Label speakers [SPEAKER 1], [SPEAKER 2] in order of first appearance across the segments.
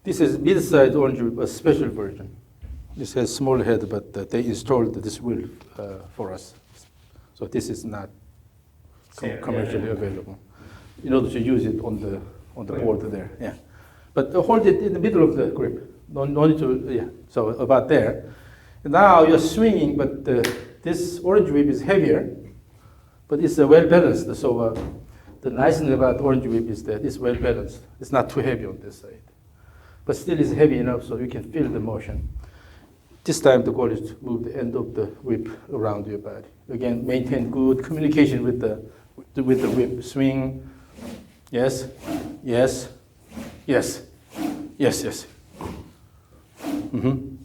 [SPEAKER 1] This is mid-size orange whip, a special version. This has small head, but they installed this wheel for us. So this is not commercially available. In order to use it on the board there, yeah. But hold it in the middle of the grip. No need to, yeah. So about there. Now you're swinging, but this orange whip is heavier, but it's well balanced. So the nice thing about orange whip is that it's well balanced. It's not too heavy on this side, but still it's heavy enough so you can feel the motion. This time the goal is to move the end of the whip around your body. Again, maintain good communication with the whip. Swing. Yes, yes, yes, yes, yes. Mm-hmm.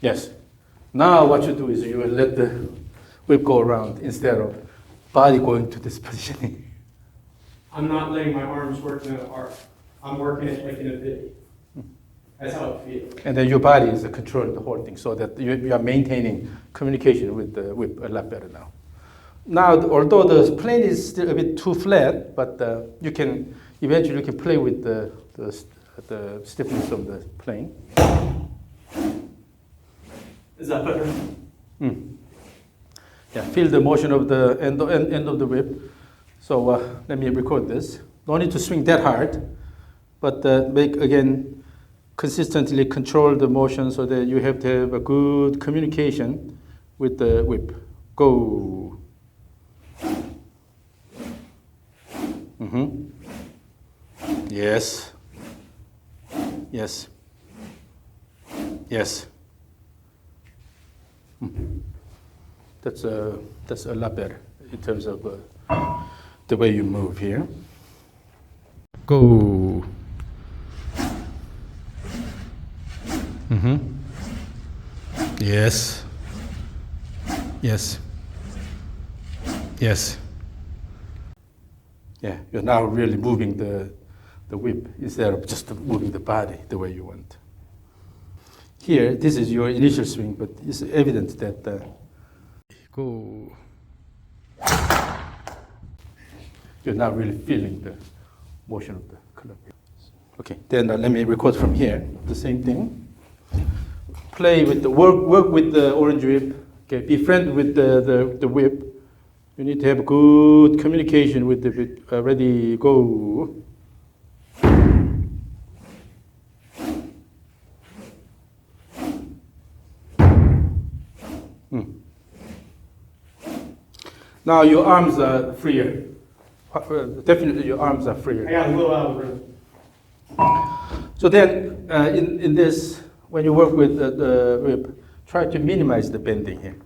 [SPEAKER 1] Yes. Now what you do is you will let the whip go around instead of body going to this positioning.
[SPEAKER 2] I'm not letting my arms work in an arc. I'm working it like in a V. That's how it feels.
[SPEAKER 1] And then your body is controlling the whole thing so that you are maintaining communication with the whip a lot better now. Now, although the plane is still a bit too flat, but you can eventually play with the stiffness of the plane.
[SPEAKER 2] Is that better?
[SPEAKER 1] Yeah, feel the motion of the end of the whip. So let me record this. No need to swing that hard, but make, again, consistently control the motion so that you have to have a good communication with the whip. Go. Mm-hmm. Yes. Yes. Yes. That's a lot better in terms of the way you move here. Go. Mm-hmm. Yes. Yes. Yes. Yeah, you're now really moving the whip instead of just moving the body the way you want. Here, this is your initial swing, but it's evident that go. You're not really feeling the motion of the club. Okay, then let me record from here. The same thing. Play with the work with the orange whip. Okay, be friendly with the whip. You need to have good communication with the whip. Ready, go. Now your arms are freer. Definitely your arms are freer.
[SPEAKER 2] I got a little out of the room.
[SPEAKER 1] So then, in this, when you work with the whip, try to minimize the bending here.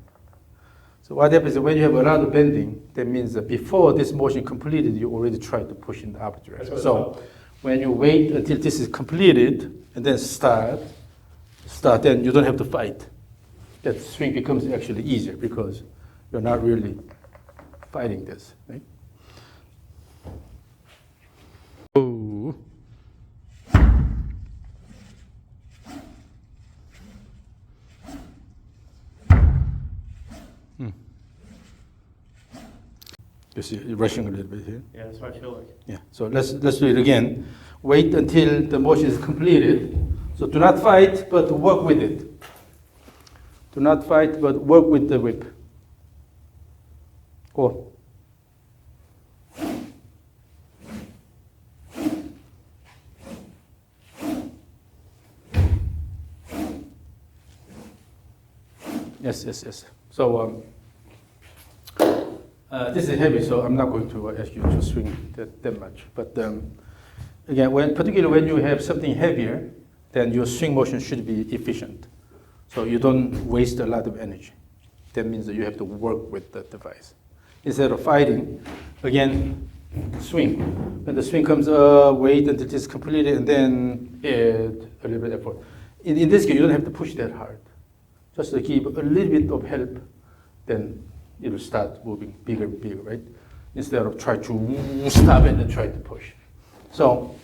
[SPEAKER 1] So what happens is when you have a lot of bending, that means that before this motion completed, you already tried to push in the opposite direction. So when you wait until this is completed and then start, then you don't have to fight. That swing becomes actually easier because you're not really fighting this, right? Oh. You see, you're rushing a little bit here.
[SPEAKER 2] Yeah, that's what I feel like.
[SPEAKER 1] Yeah. So let's do it again. Wait until the motion is completed. So do not fight, but work with it. Do not fight, but work with the whip. Go. Yes, yes, yes. So this is heavy, so I'm not going to ask you to swing that much. But again, particularly when you have something heavier, then your swing motion should be efficient. So you don't waste a lot of energy. That means that you have to work with the device. Instead of fighting, again, swing. When the swing comes up, wait until it is completed, and then add a little bit of effort. In this case, you don't have to push that hard. Just to give a little bit of help, then it will start moving bigger and bigger, right? Instead of try to stop it and try to push. So,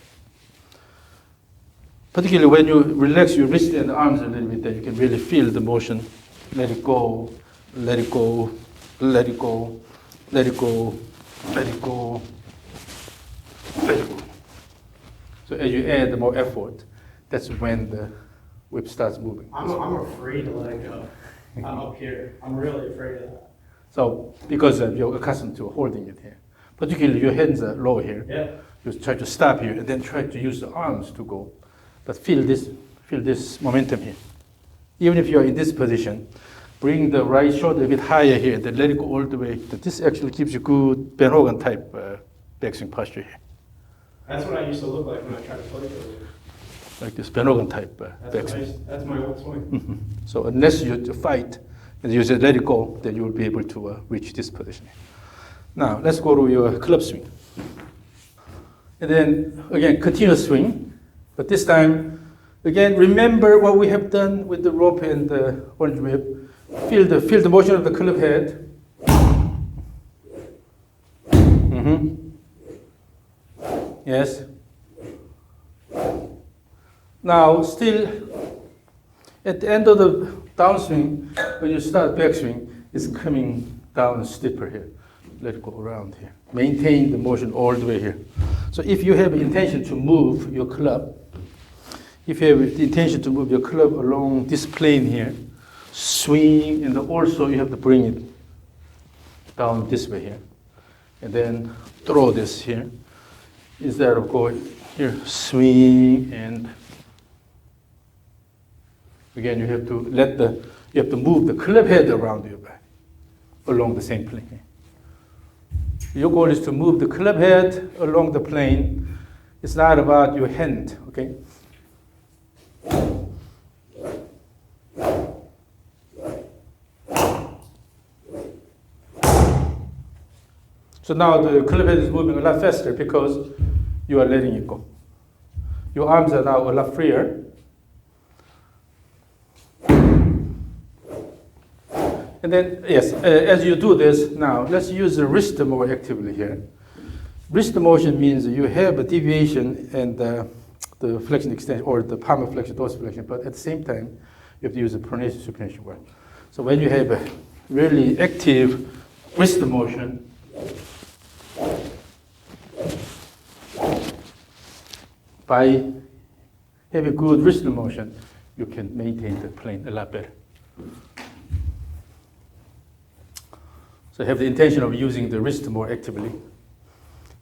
[SPEAKER 1] particularly when you relax your wrist and arms a little bit, then you can really feel the motion. Let it go, let it go, let it go, let it go, let it go, let it go. So as you add more effort, that's when the whip starts moving.
[SPEAKER 2] I'm afraid to let it go. I'm up here. I'm really afraid of that.
[SPEAKER 1] So because you're accustomed to holding it here, particularly your hands are low here,
[SPEAKER 2] Yeah.
[SPEAKER 1] you try to stop here and then try to use the arms to go. But feel this momentum here. Even if you're in this position, bring the right shoulder a bit higher here, then let it go all the way. This actually gives you good Ben Hogan type backswing posture here.
[SPEAKER 2] That's what I used to look like when I tried to play for you.
[SPEAKER 1] Like this Ben Hogan type backswing.
[SPEAKER 2] That's my old swing.
[SPEAKER 1] So unless you fight and you just let it go, then you will be able to reach this position. Now let's go to your club swing. And then again, continuous swing, but this time, again, remember what we have done with the rope and the orange whip. Feel the motion of the club head. Yes. Now, still, at the end of the downswing, when you start backswing, it's coming down steeper here. Let it go around here. Maintain the motion all the way here. So if you have intention to move your club, if you have the intention to move your club along this plane here, swing, and also you have to bring it down this way here. And then throw this here. Instead of going here, swing, and again, you have to move the club head around your back along the same plane here. Your goal is to move the club head along the plane. It's not about your hand, okay? So now the club head is moving a lot faster because you are letting it go. Your arms are now a lot freer. And then, yes, as you do this now, let's use the wrist more actively here. Wrist motion means you have a deviation and the flexion extension, or the palmar flexion, dorsiflexion, but at the same time, you have to use the pronation supination work. So when you have a really active wrist motion, by having good wrist motion, you can maintain the plane a lot better. So have the intention of using the wrist more actively.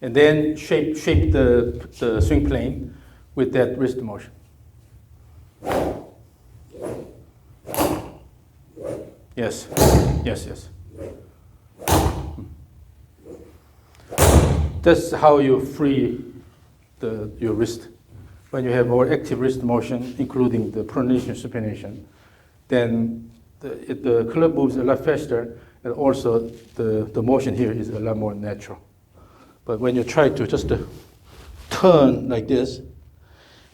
[SPEAKER 1] And then shape the swing plane with that wrist motion. Yes, yes, yes. That's how you free your wrist. When you have more active wrist motion, including the pronation, supination, then the club moves a lot faster, and also the motion here is a lot more natural. But when you try to just turn like this,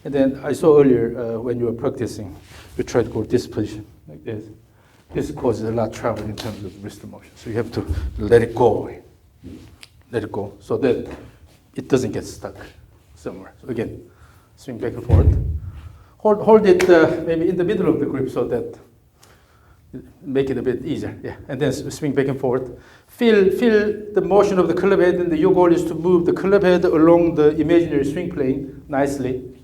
[SPEAKER 1] and then I saw earlier when you were practicing, you try to go this position like this. This causes a lot of trouble in terms of wrist motion. So you have to let it go, so that it doesn't get stuck somewhere. So again, swing back and forth. Hold it maybe in the middle of the grip so that make it a bit easier. Yeah, and then swing back and forth. Feel the motion of the club head, and your goal is to move the club head along the imaginary swing plane nicely.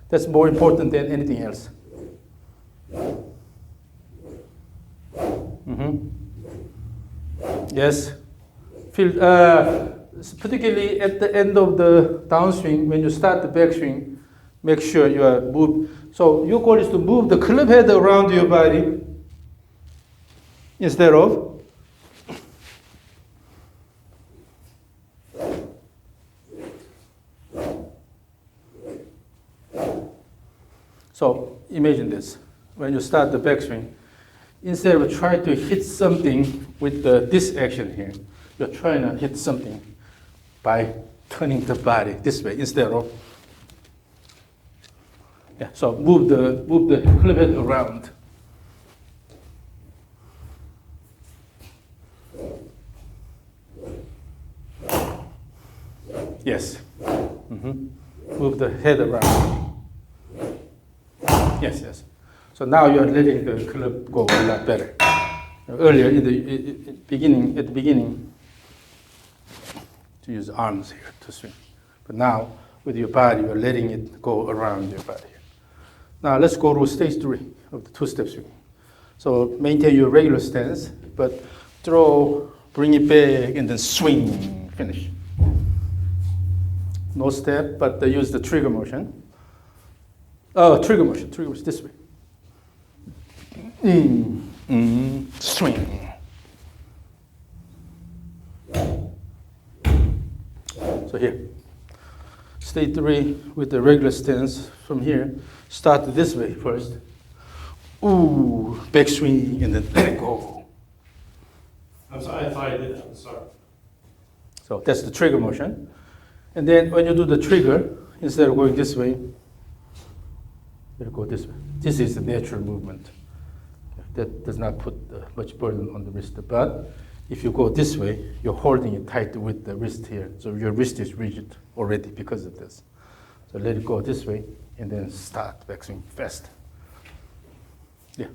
[SPEAKER 1] That's more important than anything else. Yes. Feel, particularly at the end of the downswing, when you start the backswing, make sure you are moved. So your goal is to move the club head around your body instead of So imagine this. When you start the backswing, instead of trying to hit something with this action here, you're trying to hit something by turning the body this way instead of, yeah, so move the club head around. Yes. Move the head around. Yes, yes. So now you are letting the club go a lot better. Earlier at the beginning, to use arms here to swing. But now with your body, you're letting it go around your body. Now let's go to stage 3 of the two-step swing. So maintain your regular stance, but throw, bring it back, and then swing, finish. No step, but use the trigger motion. Trigger motion, this way. Swing. So here, stage 3 with the regular stance from here. Start this way first. Ooh, back swing, and then let it go.
[SPEAKER 2] I'm sorry, I thought I did that, I'm sorry.
[SPEAKER 1] So that's the trigger motion. And then when you do the trigger, instead of going this way, let it go this way. This is the natural movement. That does not put much burden on the wrist. But if you go this way, you're holding it tight with the wrist here. So your wrist is rigid already because of this. So let it go this way, and then start backswing fast. Yeah.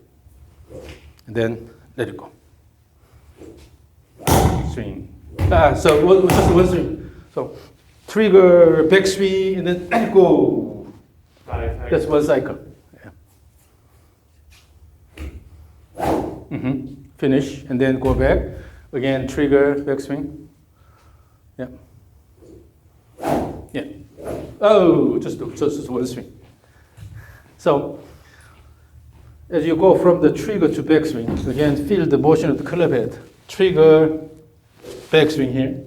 [SPEAKER 1] And then let it go. Swing. So just one swing. So trigger, backswing, and then let it go. That's one cycle. Yeah. Finish, and then go back. Again, trigger, backswing. Yeah. Yeah. Oh, just one swing. So as you go from the trigger to backswing, again, feel the motion of the club head. Trigger, backswing here.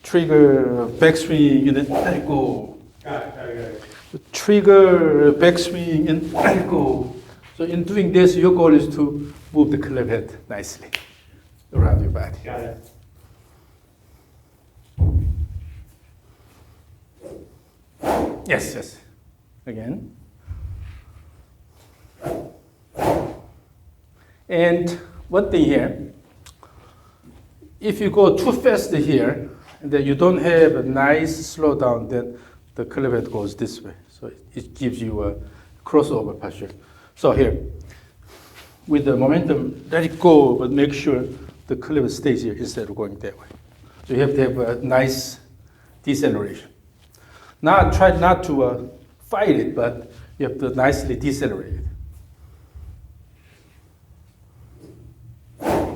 [SPEAKER 1] Trigger, backswing, and then let it go.
[SPEAKER 2] Got it.
[SPEAKER 1] Trigger, backswing, and let it go. So in doing this, your goal is to move the club head nicely around your body.
[SPEAKER 2] Got it.
[SPEAKER 1] Yes. Again. And one thing here, if you go too fast here, and then you don't have a nice slowdown, then the club head goes this way. So it gives you a crossover posture. So here, with the momentum, let it go, but make sure the club stays here instead of going that way. So you have to have a nice deceleration. Now try not to fight it, but you have to nicely decelerate it.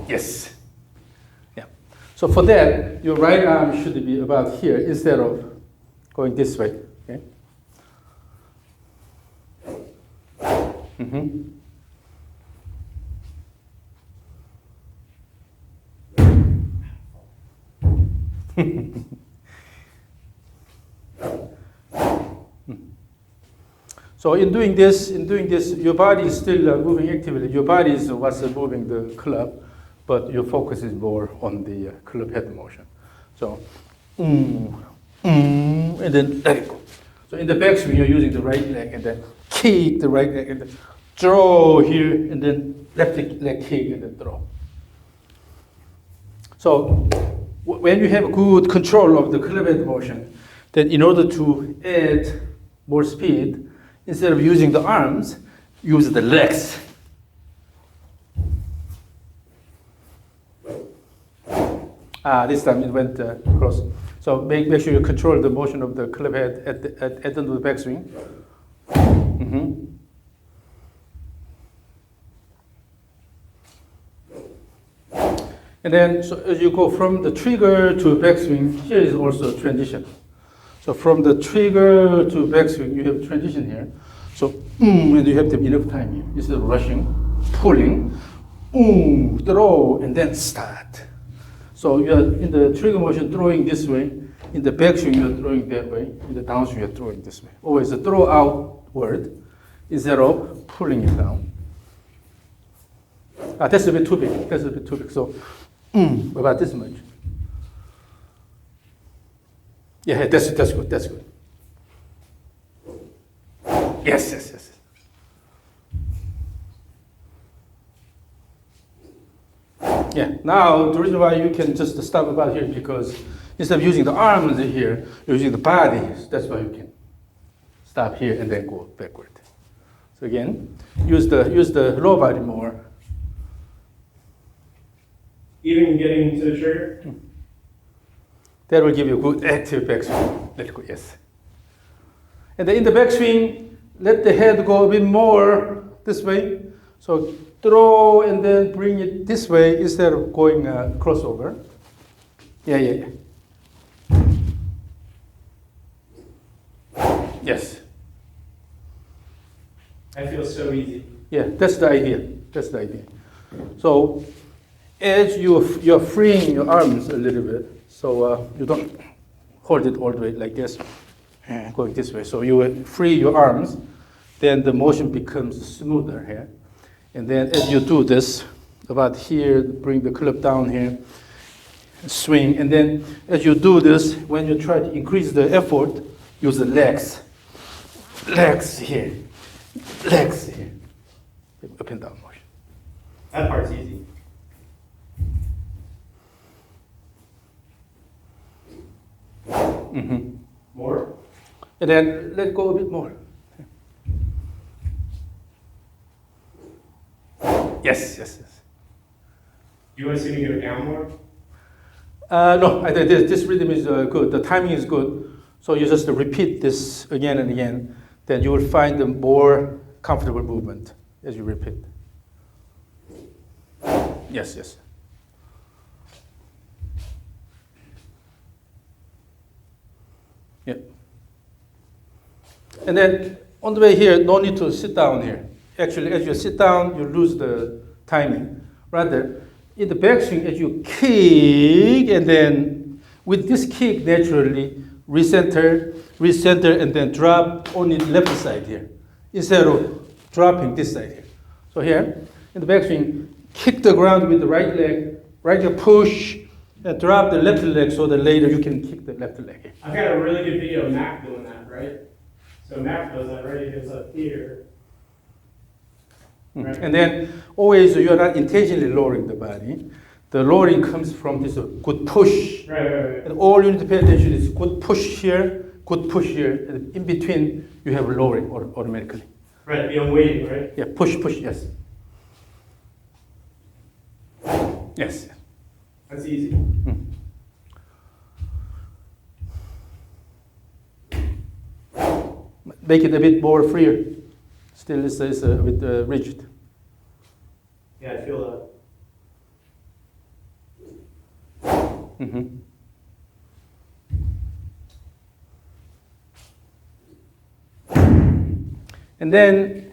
[SPEAKER 1] Yes. Yeah. So for that, your right arm should be about here instead of going this way. Okay. So in doing this, your body is still moving actively. Your body is what's moving the club, but your focus is more on the club head motion. So, and then let it go. So in the backswing, you're using the right leg, and then kick the right leg, and then throw here, and then left leg kick, and then throw. So when you have good control of the club head motion, then in order to add more speed, instead of using the arms, use the legs. This time it went across. So make sure you control the motion of the club head at the end of the backswing. And then so as you go from the trigger to backswing, here is also a transition. So from the trigger to backswing, you have transition here. So and you have to have enough time here. Instead of rushing, pulling, throw, and then start. So you are in the trigger motion throwing this way. In the backswing, you are throwing that way. In the downswing, you are throwing this way. Always a throw outward instead of pulling it down. That's a bit too big. So about this much. Yeah, that's good. Yes. Yeah, now the reason why you can just stop about here because instead of using the arms here, you're using the body. That's why you can stop here and then go backward. So again, use the lower body more.
[SPEAKER 2] Even getting to the trigger?
[SPEAKER 1] That will give you a good active backswing. Let it go, yes. And then in the backswing, let the head go a bit more this way. So throw and then bring it this way instead of going crossover. Yeah, yeah, yeah. Yes.
[SPEAKER 2] That feels so easy.
[SPEAKER 1] Yeah, that's the idea. That's the idea. So as you're freeing your arms a little bit, so you don't hold it all the way like this, going this way. So you will free your arms, then the motion becomes smoother here. And then as you do this, about here, bring the club down here, swing. And then as you do this, when you try to increase the effort, use the legs. Legs here, legs here. Up and down motion.
[SPEAKER 2] That part's easy.
[SPEAKER 1] Mm-hmm.
[SPEAKER 2] More?
[SPEAKER 1] And then let go a bit more. Yes, yes, yes.
[SPEAKER 2] You want to see me go down more?
[SPEAKER 1] No, I think this rhythm is good. The timing is good. So you just repeat this again and again. Then you will find a more comfortable movement as you repeat. Yes, yes. Yeah. And then on the way here, no need to sit down here. Actually, as you sit down, you lose the timing. Rather, in the backswing, as you kick, and then with this kick, naturally, recenter, and then drop only the left side here, instead of dropping this side here. So here, in the backswing, kick the ground with the right leg push, and drop the left leg so that later you can kick the left leg here.
[SPEAKER 2] I've got a really good video of Mac doing that, right? So Mac does that, right? He goes up here. Right.
[SPEAKER 1] And then always you're not intentionally lowering the body. The lowering comes from this good push.
[SPEAKER 2] Right.
[SPEAKER 1] And all you need to pay attention is good push here, good push here. And in between, you have lowering automatically.
[SPEAKER 2] Right, I'm waiting, right?
[SPEAKER 1] Yeah, push, yes. Yes.
[SPEAKER 2] That's easy.
[SPEAKER 1] Make it a bit more freer. Still, it's a bit rigid.
[SPEAKER 2] Yeah, I feel that.
[SPEAKER 1] Mm-hmm. And then,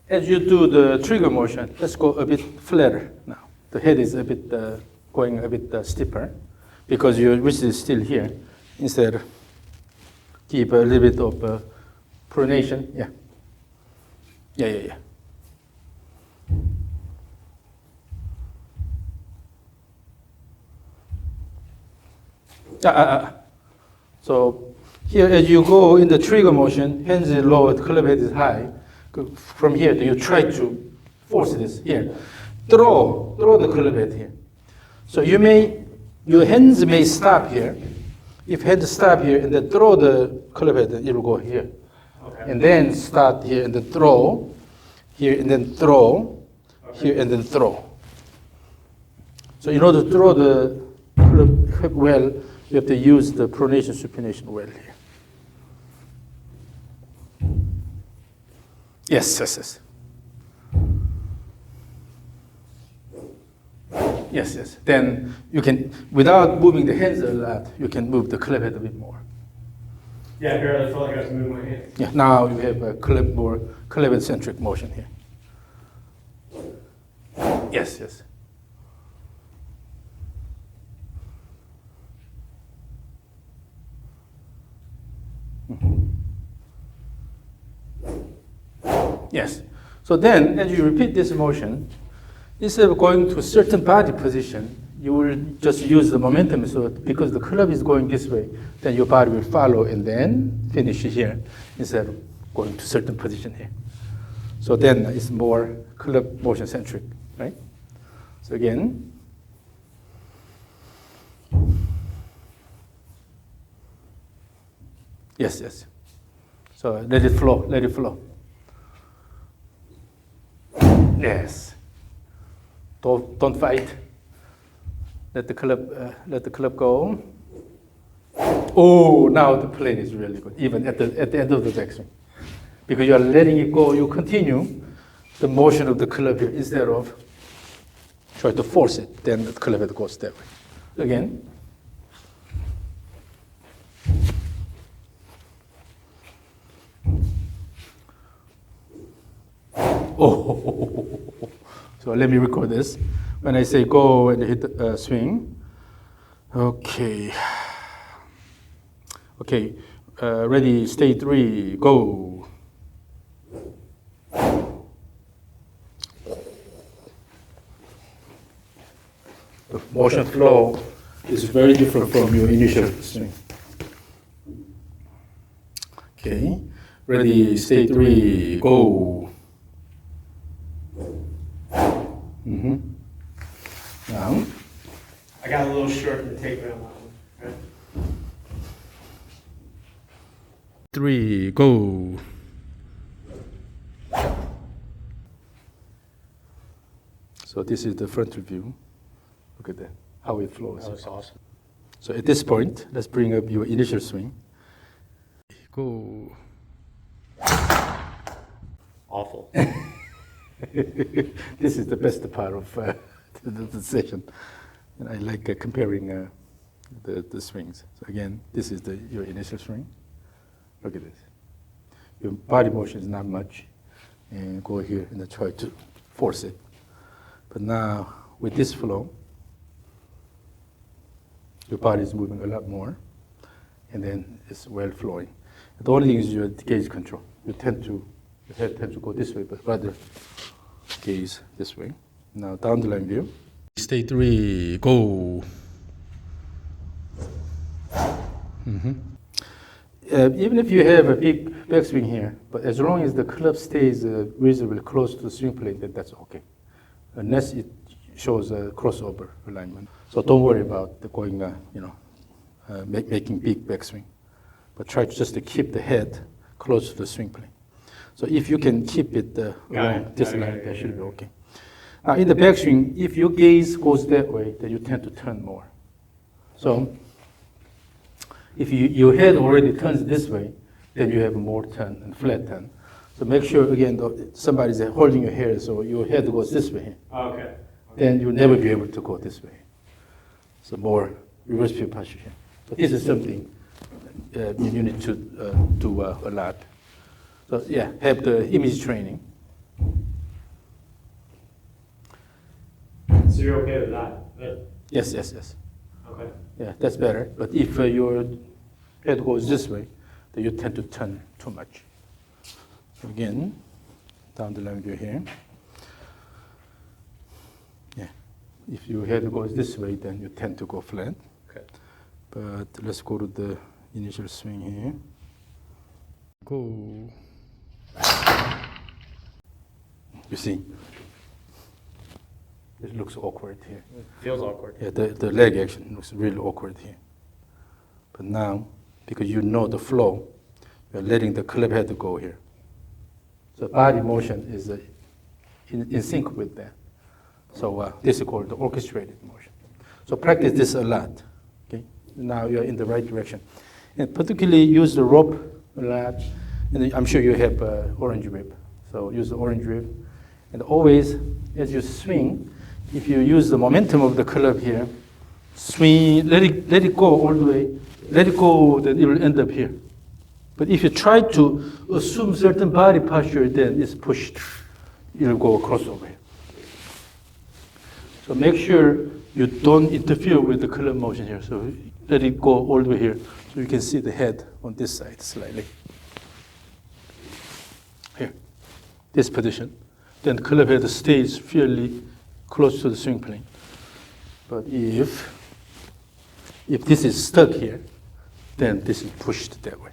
[SPEAKER 1] as you do the trigger motion, let's go a bit flatter now. The head is a bit going a bit steeper because your wrist is still here. Instead, keep a little bit of pronation. Yeah. Yeah. So here, as you go in the trigger motion, hands is low, the club head is high. From here, you try to force this here. Throw the club head here. So your hands may stop here. If hands stop here and then throw the club head, it will go here.
[SPEAKER 2] Okay.
[SPEAKER 1] And then start here and then throw, here and then throw, here and then throw. So in order to throw the club head well, you have to use the pronation, supination well here. Yes. Yes. Then you can, without moving the hands a lot, you can move the club head a bit more.
[SPEAKER 2] Yeah, I barely felt like I was moving my hands.
[SPEAKER 1] Yeah, now you have a more club head centric motion here. Yes. Yes. So then, as you repeat this motion, instead of going to a certain body position, you will just use the momentum. So because the club is going this way, then your body will follow and then finish here instead of going to a certain position here. So then it's more club motion centric, right? So again. Yes. So let it flow. Yes. Don't fight. Let the club go. Oh, now the plane is really good, even at the end of the backswing. Because you are letting it go, you continue the motion of the club here instead of try to force it, then the club head goes that way. Again. Oh, so let me record this. When I say go and hit swing, okay. Okay, ready, state 3, go. The motion flow is very different from your initial swing. Okay, ready, state 3, go. Now.
[SPEAKER 2] I got a little short in the takedown on that one. Okay?
[SPEAKER 1] 3, go. So this is the frontal view. Look at that, how it flows.
[SPEAKER 2] That was awesome.
[SPEAKER 1] So at this point, let's bring up your initial swing. Go.
[SPEAKER 2] Awful.
[SPEAKER 1] This is the best part of the session. And I like comparing the swings. So again, this is your initial swing. Look at this. Your body motion is not much. And go here and try to force it. But now, with this flow, your body is moving a lot more. And then it's well flowing. The only thing is your gaze control. Your head tends to go this way, but rather gaze this way. Now down the line view. State 3, go. Even if you have a big backswing here, but as long as the club stays reasonably close to the swing plane, then that's okay. Unless it shows a crossover alignment. So don't worry about the going, making big backswing. But try just to keep the head close to the swing plane. So if you can keep it along this line, that should be okay. Now in the backswing, if your gaze goes that way, then you tend to turn more. So if your head already turns this way, then you have more turn and flat turn. So make sure, again, somebody's holding your hair, so your head goes this way.
[SPEAKER 2] Okay.
[SPEAKER 1] Then you'll never be able to go this way. So more reverse view posture here. But this is something you need to do a lot. So yeah, have the image training.
[SPEAKER 2] So you're okay with that? Right?
[SPEAKER 1] Yes.
[SPEAKER 2] Okay.
[SPEAKER 1] Yeah, that's better. But if your head goes this way, then you tend to turn too much. So again, down the line view here. Yeah, if your head goes this way, then you tend to go flat.
[SPEAKER 2] Okay.
[SPEAKER 1] But let's go to the initial swing here. Go. You see, it looks awkward here.
[SPEAKER 2] It feels awkward.
[SPEAKER 1] Yeah, the leg action looks really awkward here. But now, because you know the flow, you're letting the club head go here. So body motion is in sync with that. So this is called the orchestrated motion. So practice this a lot. Okay, now you're in the right direction. And particularly use the rope a lot. And I'm sure you have orange rib. So use the orange rib. And always, as you swing, if you use the momentum of the club here, swing, let it go all the way. Let it go, then it will end up here. But if you try to assume certain body posture, then it's pushed. It'll go across over here. So make sure you don't interfere with the club motion here. So let it go all the way here. So you can see the head on this side slightly. Here, this position. Then the club head stays fairly close to the swing plane. But if this is stuck here, then this is pushed that way.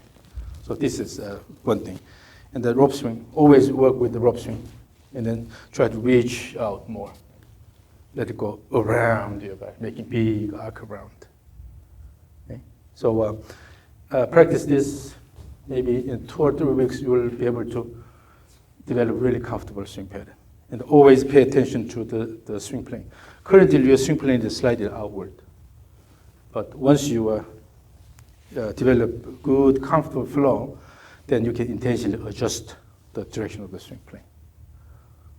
[SPEAKER 1] So this is one thing. And the rope swing, always work with the rope swing. And then try to reach out more. Let it go around your back, making big arc around. Okay? So practice this. Maybe in 2 or 3 weeks, you will be able to develop really comfortable swing pattern. And always pay attention to the swing plane. Currently, your swing plane is slightly outward. But once you develop good, comfortable flow, then you can intentionally adjust the direction of the swing plane.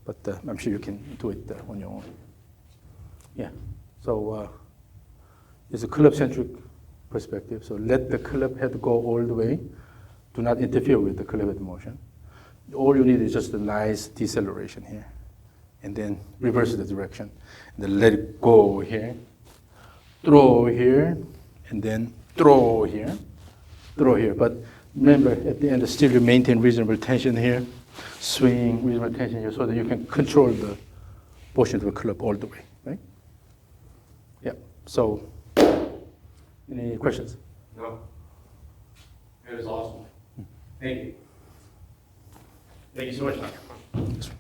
[SPEAKER 1] But I'm sure you can do it on your own. Yeah, so it's a club-centric perspective. So let the club head go all the way. Do not interfere with the club head motion. All you need is just a nice deceleration here. And then reverse the direction. And then let it go here. Throw here. And then throw here. Throw here. But remember, at the end, still you maintain reasonable tension here. Swing, reasonable tension here, so that you can control the motion of the club all the way, right? Yeah, so, any questions?
[SPEAKER 2] No. It was awesome. Thank you. Thank you so much, Doctor.